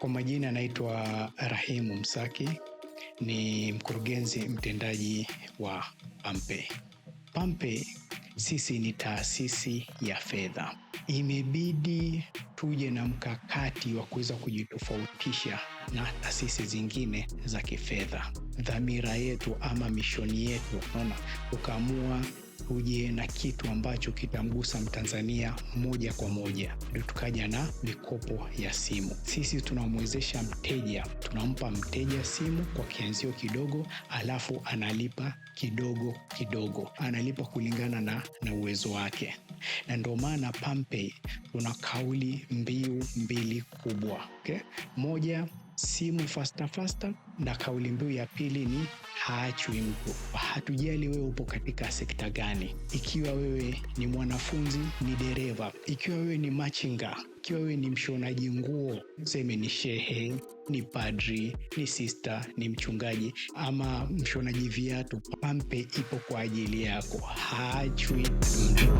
Kwa majina naitwa Rahimu Msaki, ni mkurugenzi mtendaji wa PamPay. PamPay sisi ni taasisi ya fedha. Imebidi tuje na mkakati wa kuweza kujitofautisha na taasisi zingine za kifedha. Dhamira yetu ama mishoni yetu, ukaamua tuje na kitu ambacho kitamgusa Mtanzania moja kwa moja. Ndio tukaja na mikopo ya simu. Sisi tunamwezesha mteja, tunampa mteja simu kwa kianzio kidogo, alafu analipa kidogo kidogo. Analipa kulingana na uwezo wake. Na ndio maana PamPay tuna kauli mbiu mbili kubwa. Okay? Moja, simu faster, na kauli mbiu ya pili ni haachwi mtu. Hatujali wewe upo katika sekta gani. Ikiwa wewe ni mwanafunzi, ni dereva, ikiwa wewe ni machinga, ikiwa wewe ni mshonaji nguo, sema ni shehe, ni padri, ni sister, ni mchungaji ama mshonaji viatu, PamPay ipo kwa ajili yako. Haachwi mtu.